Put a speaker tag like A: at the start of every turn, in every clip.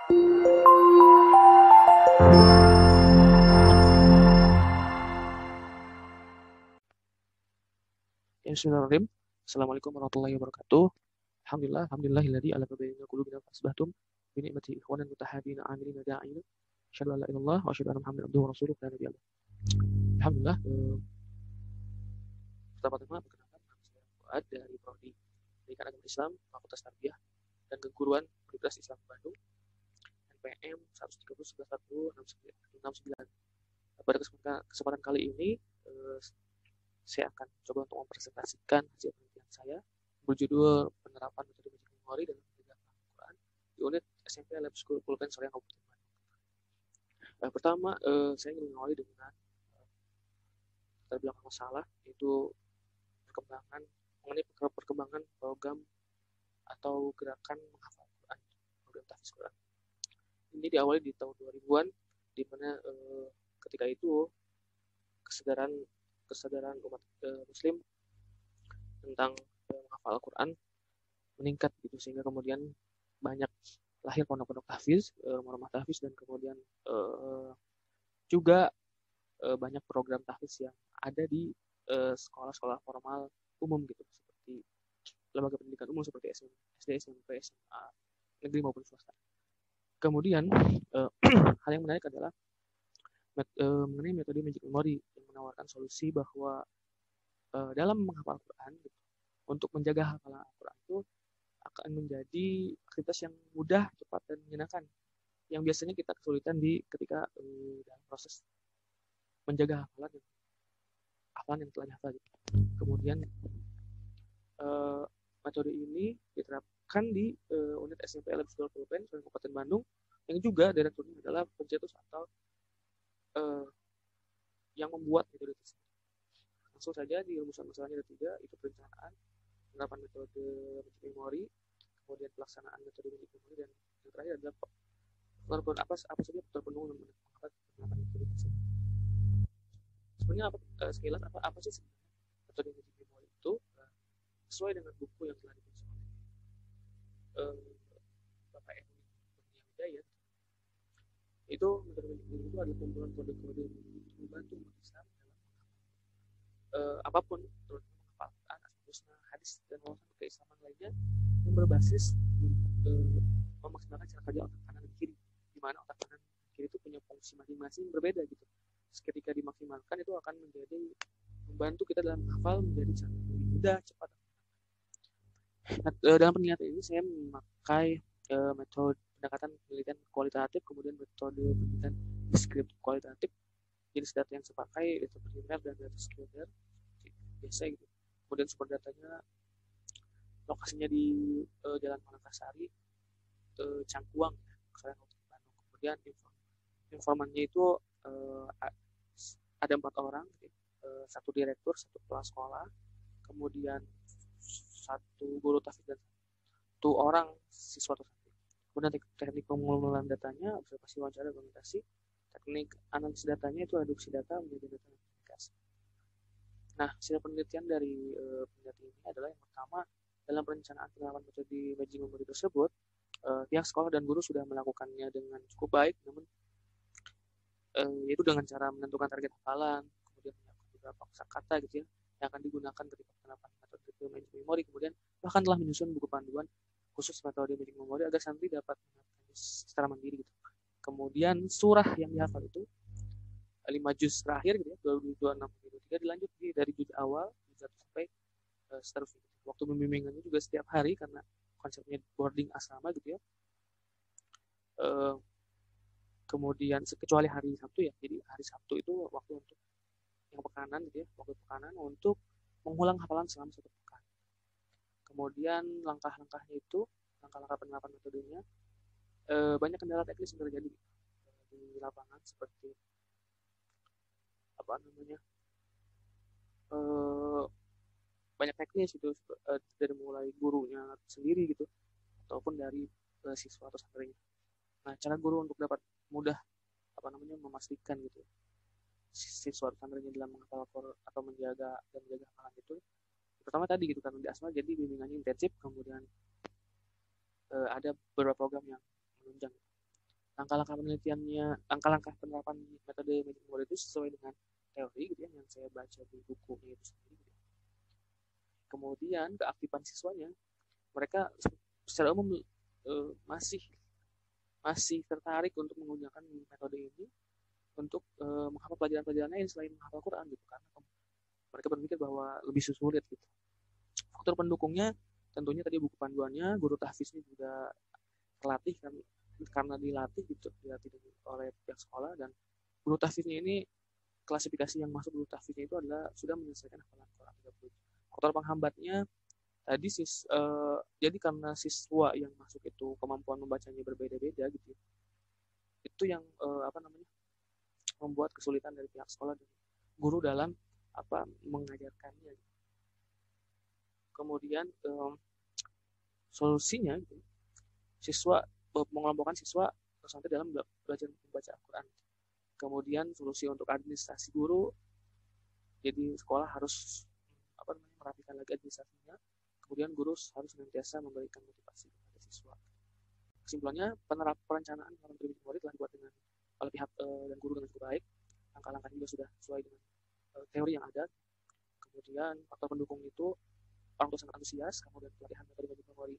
A: Ya, bismillahirrahmanirrahim. Assalamualaikum warahmatullahi wabarakatuh. Alhamdulillahilladzi ala baina qulubina fasbahtum bi ni'mati ikhwanan mutahabina amilina da'ina. Asyhadu an la ilaha illallah wa asyhadu anna Muhammadan abduhu wa rasuluhu la nabiyya. Alhamdulillah, pertama-tama perkenalkan nama saya Fuad dari Prodi Pendidikan Agama Islam, Fakultas Tarbiyah dan Keguruan Universitas Islam Bandung, NPM 130111069. Pada kesempatan kali ini saya akan coba untuk mempresentasikan hasil penelitian saya berjudul penerapan metode magic memory dalam pendidikan Al-Quran di unit SMP Lab School Pulpen Soreang Kabupaten Bandung. Pertama, saya ingin mengawali dengan latar belakang masalah, yaitu mengenai perkembangan program atau gerakan menghafal Quran, program tahfiz Quran. Ini diawali di tahun 2000-an, di mana ketika itu kesadaran umat Muslim tentang menghafal Al-Quran meningkat gitu, sehingga kemudian banyak lahir pondok-pondok tahfiz, rumah tahfiz, dan kemudian juga banyak program tahfiz yang ada di sekolah-sekolah formal umum gitu, seperti lembaga pendidikan umum seperti SD, SMP, SMA, negeri maupun swasta. Kemudian hal yang menarik adalah mengenai metode magic memory yang menawarkan solusi bahwa dalam menghafal Al-Quran gitu, untuk menjaga hafalan Al-Quran itu akan menjadi aktivitas yang mudah, cepat, dan menyenangkan, yang biasanya kita kesulitan ketika dalam proses menjaga hafalan yang telah dihafal gitu. Kemudian metode ini diterapkan di unit SMP Lab School Pulpen Soreang Kabupaten Bandung, yang juga direkturnya adalah pencetus atau yang membuat metode tersebut. Langsung saja di rumusan masalahnya ada 3, itu perencanaan, penerapan metode magic memory, kemudian pelaksanaan metode magic memory, dan yang terakhir adalah apa saja faktor pendukung yang menghambat penerapan metode tersebut. Sebenarnya sekilas apa sih sebenarnya metode magic memory itu? Sesuai dengan buku yang telah ditulis oleh Bapak Edwin Kurnia Hidayat, itu metode magic memory itu adalah kumpulan kode-kode untuk membantu umat Islam dalam apapun, terutama menghafal Al-Quran, asma-husna, hadis, dan wawasan keislaman lainnya yang berbasis memaksimalkan cara kerja otak kanan dan kiri, di mana otak kanan dan kiri itu punya fungsi masing-masing berbeda gitu. Ketika dimaksimalkan itu akan menjadi membantu kita dalam menghafal menjadi lebih mudah, cepat. Dalam penelitian ini saya memakai metode pendekatan penelitian kualitatif, kemudian metode penelitian deskriptif kualitatif. Jenis data yang saya pakai itu primer dan data sekunder biasa gitu. Kemudian sumber datanya lokasinya di Jalan Mangakasari, Cangkuang, Soreang Kabupaten Bandung. Kemudian informannya itu ada 4 orang, 1 direktur, 1 kepala sekolah, kemudian 1 guru tahfiz, dan 1 orang siswa tersebut. Kemudian teknik pengumpulan datanya, observasi, wawancara, dokumentasi. Teknik analisis datanya itu reduksi data menjadi data komunikasi. Nah, hasil penelitian dari penelitian ini adalah yang pertama, dalam perencanaan penerapan metode magic memory tersebut, pihak sekolah dan guru sudah melakukannya dengan cukup baik, namun yaitu dengan cara menentukan target hafalan, kemudian menyiapkan beberapa kosakata gitu ya, yang akan digunakan ketika penerapan metode magic memory, kemudian bahkan telah menyusun buku panduan khusus metode magic memory agar santri dapat menggunakannya secara mandiri gitu. Kemudian surah yang dihafal itu 5 juz terakhir gitu ya, 22-6-23 dilanjut dari juz awal, juz 1 sampai seterusnya. Waktu membimbingannya juga setiap hari karena konsepnya boarding asrama gitu ya. Kemudian kecuali hari Sabtu ya, jadi hari Sabtu itu waktu untuk yang pekanan gitu ya, waktu pekanan untuk mengulang hafalan selama 1 pekan. Kemudian langkah-langkahnya itu, langkah-langkah penerapan metodenya, banyak kendala teknis yang terjadi di lapangan, seperti banyak teknis itu dari mulai gurunya sendiri gitu, ataupun dari siswa atau santrinya. Nah, cara guru untuk dapat mudah memastikan gitu siswa atau santrinya dalam menghafal atau menjaga hafalan itu, pertama tadi gitu, karena di asma jadi bimbingannya intensif, kemudian ada beberapa program yang menunjang. langkah-langkah penelitiannya, langkah-langkah penerapan metode Magic Word itu sesuai dengan teori gitu ya, yang saya baca di bukunya itu sendiri gitu. Kemudian keaktifan siswanya, mereka secara umum masih tertarik untuk menggunakan metode ini untuk menghafal pelajaran-pelajaran lain selain menghafal Quran gitu, karena mereka berpikir bahwa lebih sulit gitu. Faktor pendukungnya tentunya tadi buku panduannya, guru tahfiznya juga terlatih kan, karena dilatih gitu, dilatih oleh pihak sekolah, dan guru tahfiznya ini klasifikasi yang masuk guru tahfiznya itu adalah sudah menyelesaikan hafalan Quran 30. Faktor penghambatnya tadi jadi karena siswa yang masuk itu kemampuan membacanya berbeda-beda gitu, itu yang membuat kesulitan dari pihak sekolah dan guru dalam mengajarkannya. Kemudian solusinya gitu, siswa mengelompokkan siswa sampai dalam belajar membaca Al-Quran. Kemudian solusi untuk administrasi guru, jadi sekolah harus merapikan lagi administrasinya. Kemudian guru harus senantiasa memberikan motivasi kepada siswa. Kesimpulannya, perencanaan materi murid telah dibuat dengan oleh pihak dan guru dengan cukup baik. Langkah-langkah juga sudah sesuai dengan teori yang ada. Kemudian faktor pendukung itu orang tua sangat antusias. Kemudian pelatihan materi memori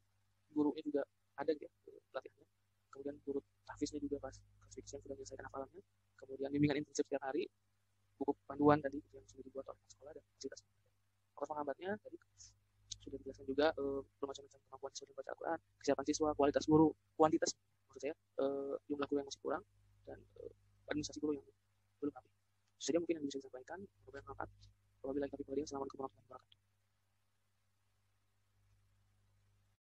A: gurunya juga ada gitu pelatihannya. Kemudian guru tahfiznya juga pas yang sudah menyelesaikan hafalannya. Kemudian bimbingan intensif setiap hari, buku panduan tadi yang sudah dibuat oleh sekolah dan fasilitas. Faktor penghambatnya tadi sudah dijelaskan juga, bermacam-macam kemampuan siswa membaca Al-Quran, kesiapan siswa, kualitas guru, kuantitas maksud saya, jumlah guru yang masih kurang, dan administrasi guru yang belum rapi. Jadi mungkin yang bisa disampaikan. Assalamualaikum warahmatullahi wabarakatuh.